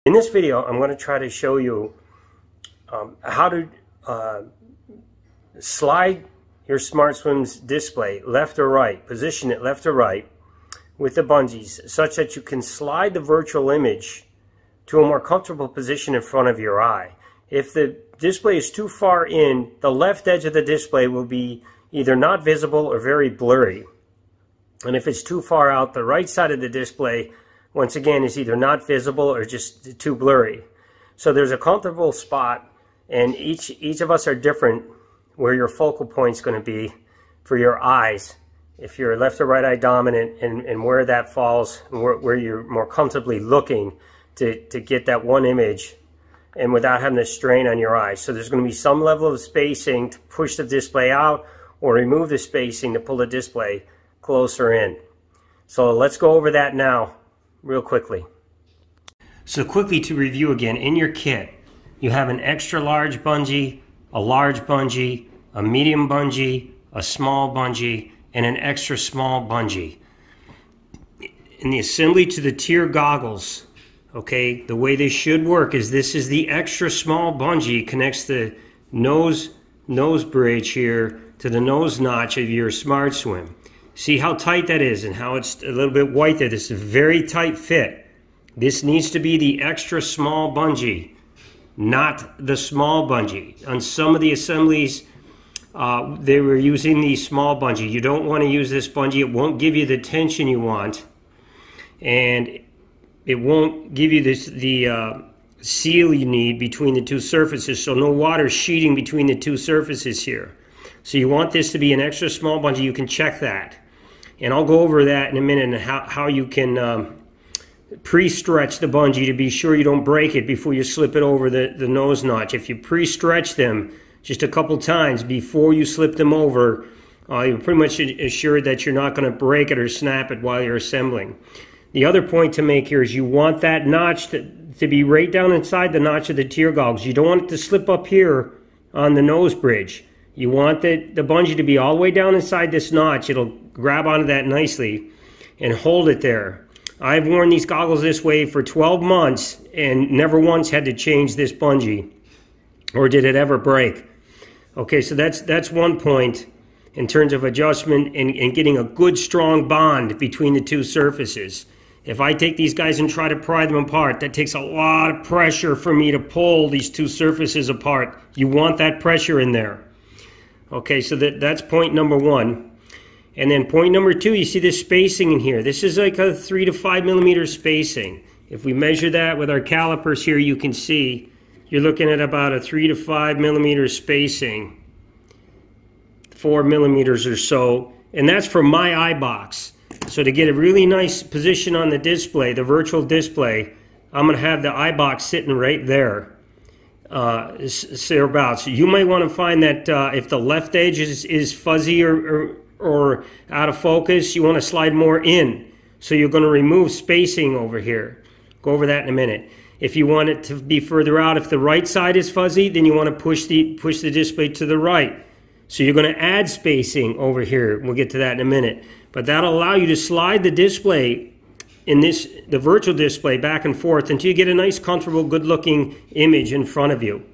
In this video, I'm going to try to show you how to slide your Smart Swim's display left or right, position it left or right with the bungees such that you can slide the virtual image to a more comfortable position in front of your eye. If the display is too far in, the left edge of the display will be either not visible or very blurry. And if it's too far out, the right side of the display, once again, is either not visible or just too blurry. So there's a comfortable spot, and each of us are different where your focal point is going to be for your eyes. If you're left or right eye dominant, and where that falls, where you're more comfortably looking to get that one image and without having to strain on your eyes. So there's going to be some level of spacing to push the display out or remove the spacing to pull the display closer in. So let's go over that now real quickly. So quickly to review again, in your kit you have an extra large bungee, a large bungee, a medium bungee, a small bungee, and an extra small bungee. In the assembly to the tier goggles, okay, the way this should work is this is the extra small bungee, connects the nose bridge here to the nose notch of your Smart Swim. See how tight that is and how it's a little bit white there. This is a very tight fit. This needs to be the extra small bungee, not the small bungee. On some of the assemblies, they were using the small bungee. You don't want to use this bungee. It won't give you the tension you want, and it won't give you the seal you need between the two surfaces, so no water sheeting between the two surfaces here. So you want this to be an extra small bungee. You can check that, and I'll go over that in a minute, and how you can pre-stretch the bungee to be sure you don't break it before you slip it over the nose notch. If you pre-stretch them just a couple times before you slip them over, you're pretty much assured that you're not going to break it or snap it while you're assembling. The other point to make here is you want that notch to be right down inside the notch of the tier goggles. You don't want it to slip up here on the nose bridge. You want the bungee to be all the way down inside this notch. It'll grab onto that nicely and hold it there. I've worn these goggles this way for 12 months and never once had to change this bungee, or did it ever break. Okay, so that's one point in terms of adjustment and getting a good strong bond between the two surfaces. If I take these guys and try to pry them apart, that takes a lot of pressure for me to pull these two surfaces apart. You want that pressure in there. Okay, so that's point number one. And then point number two, you see this spacing in here. This is like a 3 to 5 millimeter spacing. If we measure that with our calipers here, you can see you're looking at about a 3 to 5 millimeter spacing, 4 millimeters or so, and that's for my eye box. So to get a really nice position on the display, the virtual display, I'm going to have the eye box sitting right there, thereabouts. You might want to find that if the left edge is fuzzy or out of focus, you want to slide more in. So you're going to remove spacing over here. Go over that in a minute. If you want it to be further out, if the right side is fuzzy, then you want to push the display to the right. So you're going to add spacing over here. We'll get to that in a minute. But that'll allow you to slide the display in the virtual display back and forth until you get a nice, comfortable, good-looking image in front of you.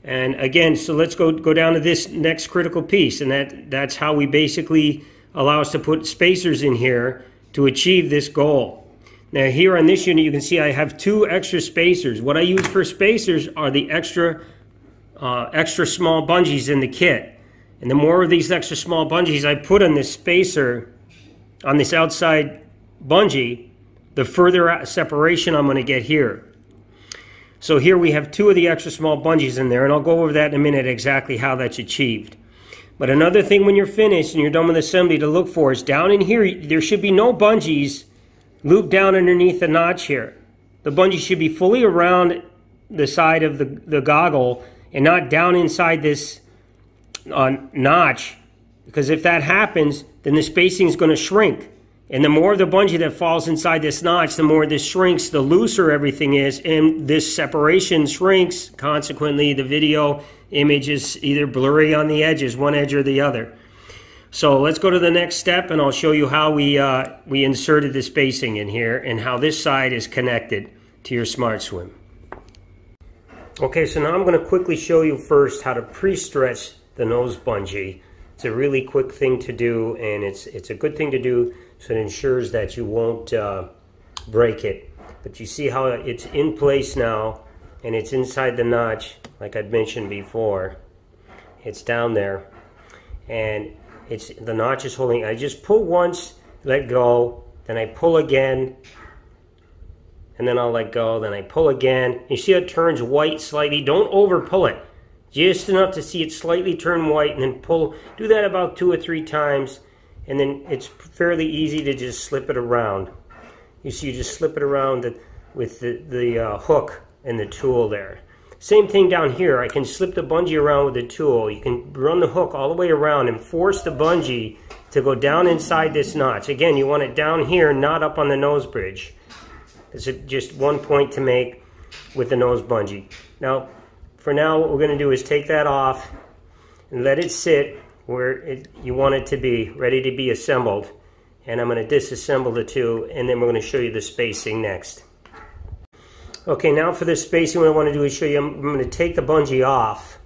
And again, so let's go down to this next critical piece, and that's how we basically allow us to put spacers in here to achieve this goal. Now here on this unit, you can see I have two extra spacers. What I use for spacers are the extra small bungees in the kit. And the more of these extra small bungees I put on this spacer, on this outside bungee, the further separation I'm going to get here. So here we have two of the extra small bungees in there, and I'll go over that in a minute exactly how that's achieved. But another thing when you're finished and you're done with assembly to look for is down in here, there should be no bungees looped down underneath the notch here. The bungee should be fully around the side of the goggle and not down inside this notch, because if that happens, then the spacing is going to shrink. And the more of the bungee that falls inside this notch, the more this shrinks, the looser everything is, and this separation shrinks. Consequently, the video image is either blurry on the edges, one edge or the other. So let's go to the next step, and I'll show you how we inserted the spacing in here and how this side is connected to your Smart Swim. Okay, so now I'm going to quickly show you first how to pre-stretch the nose bungee. It's a really quick thing to do, and it's a good thing to do so it ensures that you won't break it. But you see how it's in place now, and it's inside the notch, like I'd mentioned before. It's down there, and the notch is holding. I just pull once, let go, then I pull again, and then I'll let go, then I pull again. You see it turns white slightly. Don't over pull it. Just enough to see it slightly turn white, and then pull. Do that about 2 or 3 times, and then it's fairly easy to just slip it around. You see, you just slip it around with the hook and the tool there. Same thing down here. I can slip the bungee around with the tool. You can run the hook all the way around and force the bungee to go down inside this notch. Again, you want it down here, not up on the nose bridge. It's just one point to make with the nose bungee. Now, for now, what we're going to do is take that off and let it sit where you want it to be, ready to be assembled. And I'm going to disassemble the two, and then we're going to show you the spacing next. Okay, now for the spacing, what I want to do is show you, I'm going to take the bungee off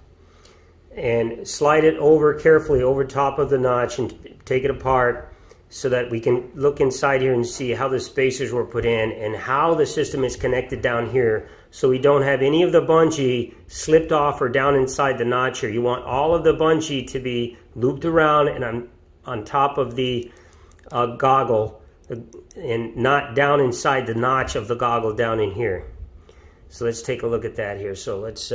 and slide it over carefully over top of the notch and take it apart, so that we can look inside here and see how the spacers were put in and how the system is connected down here, so we don't have any of the bungee slipped off or down inside the notch here. You want all of the bungee to be looped around and on top of the goggle, and not down inside the notch of the goggle down in here. So let's take a look at that here. So let's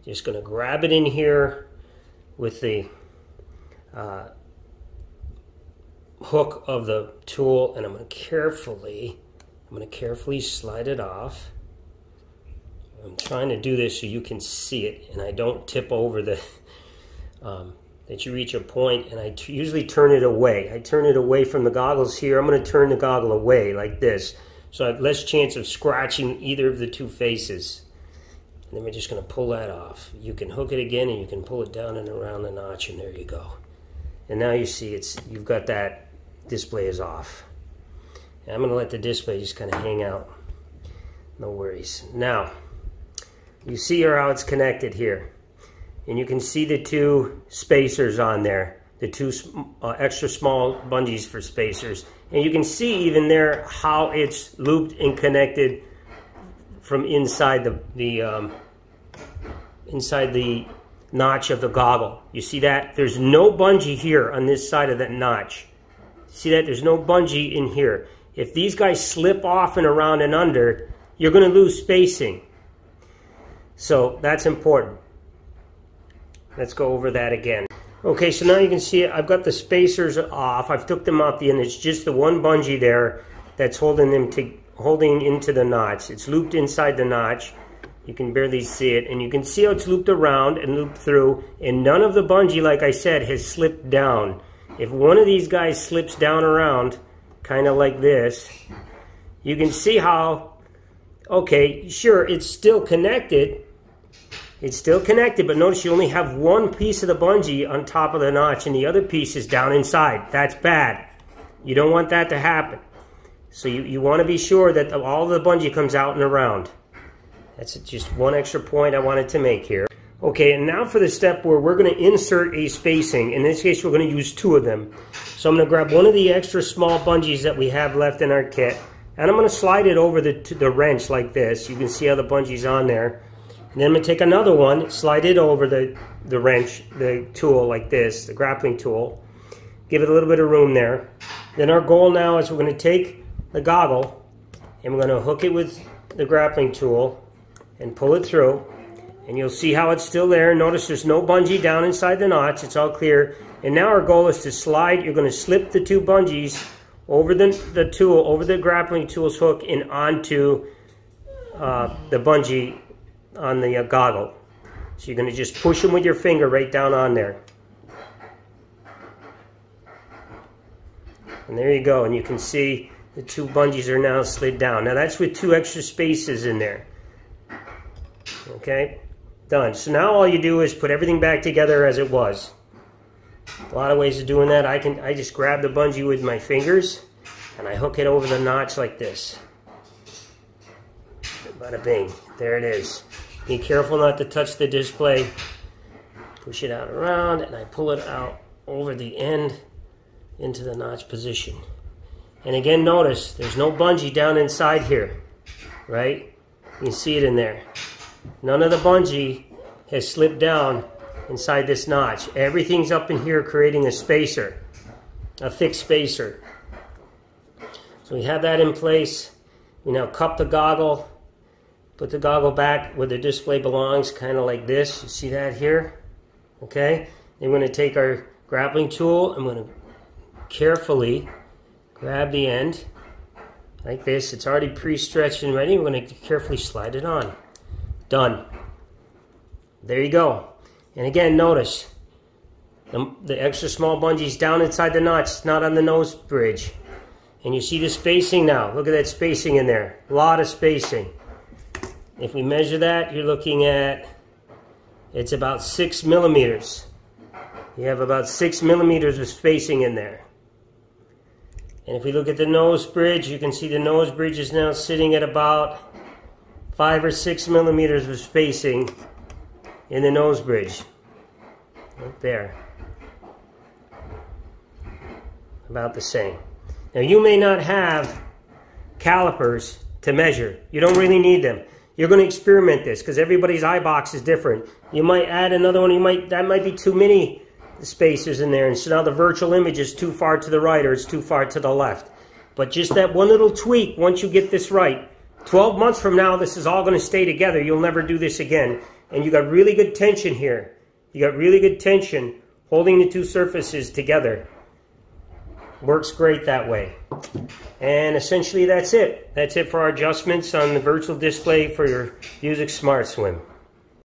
just going to grab it in here with the hook of the tool, and I'm going to carefully slide it off. I'm trying to do this so you can see it and I don't tip over the that you reach a point, and I usually turn it away. I turn it away from the goggles here. I'm going to turn the goggle away like this, so I have less chance of scratching either of the two faces. And then we're just going to pull that off. You can hook it again, and you can pull it down and around the notch, and there you go. And now you see you've got that display is off. And I'm going to let the display just kind of hang out. No worries. Now, you see how it's connected here. And you can see the 2 spacers on there. The 2 extra small bungees for spacers. And you can see even there how it's looped and connected from inside the notch of the goggle. You see that? There's no bungee here on this side of that notch. See that? There's no bungee in here. If these guys slip off and around and under, you're going to lose spacing. So that's important. Let's go over that again. Okay, so now you can see I've got the spacers off. I've took them off the end. It's just the one bungee there that's holding into the notch. It's looped inside the notch. You can barely see it, and you can see how it's looped around and looped through, and none of the bungee, like I said, has slipped down. If one of these guys slips down around, kind of like this, you can see how, okay, sure, it's still connected. It's still connected, but notice you only have one piece of the bungee on top of the notch, and the other piece is down inside. That's bad. You don't want that to happen. So you want to be sure that all the bungee comes out and around. That's just one extra point I wanted to make here. Okay, and now for the step where we're going to insert a spacing. In this case, we're going to use 2 of them. So I'm going to grab one of the extra small bungees that we have left in our kit, and I'm going to slide it over the wrench like this. You can see how the bungee's on there. And then I'm going to take another one, slide it over the wrench, the tool like this, the grappling tool. Give it a little bit of room there. Then our goal now is we're going to take the goggle and we're going to hook it with the grappling tool and pull it through. And you'll see how it's still there. Notice there's no bungee down inside the notch. It's all clear. And now our goal is to slide. You're going to slip the 2 bungees over the tool, over the grappling tool's hook, and onto the bungee on the goggle. So you're going to just push them with your finger right down on there. And there you go. And you can see the 2 bungees are now slid down. Now that's with 2 extra spaces in there. Okay, done. So now all you do is put everything back together as it was. A lot of ways of doing that. I just grab the bungee with my fingers and I hook it over the notch like this. Bada bing. There it is. Be careful not to touch the display. Push it out around, and I pull it out over the end into the notch position. And again, notice there's no bungee down inside here, right? You can see it in there. None of the bungee has slipped down inside this notch. Everything's up in here creating a spacer, a thick spacer. So we have that in place. We now cup the goggle, put the goggle back where the display belongs, kind of like this. You see that here? Okay? Then we're going to take our grappling tool. I'm going to carefully grab the end like this. It's already pre-stretched and ready. We're going to carefully slide it on. Done. There you go. And again, notice the extra small bungee's down inside the notch. It's not on the nose bridge. And you see the spacing now. Look at that spacing in there. A lot of spacing. If we measure that, you're looking at, it's about 6 millimeters. You have about 6 millimeters of spacing in there. And if we look at the nose bridge, you can see the nose bridge is now sitting at about 5 or 6 millimeters of spacing in the nose bridge. Right there. About the same. Now you may not have calipers to measure. You don't really need them. You're going to experiment this because everybody's eye box is different. You might add another one. That might be too many spacers in there, and so now the virtual image is too far to the right or it's too far to the left. But just that one little tweak, once you get this right, 12 months from now, this is all going to stay together. You'll never do this again. And you got really good tension here. You got really good tension holding the two surfaces together. Works great that way. And essentially that's it. That's it for our adjustments on the virtual display for your Vuzix Smart Swim.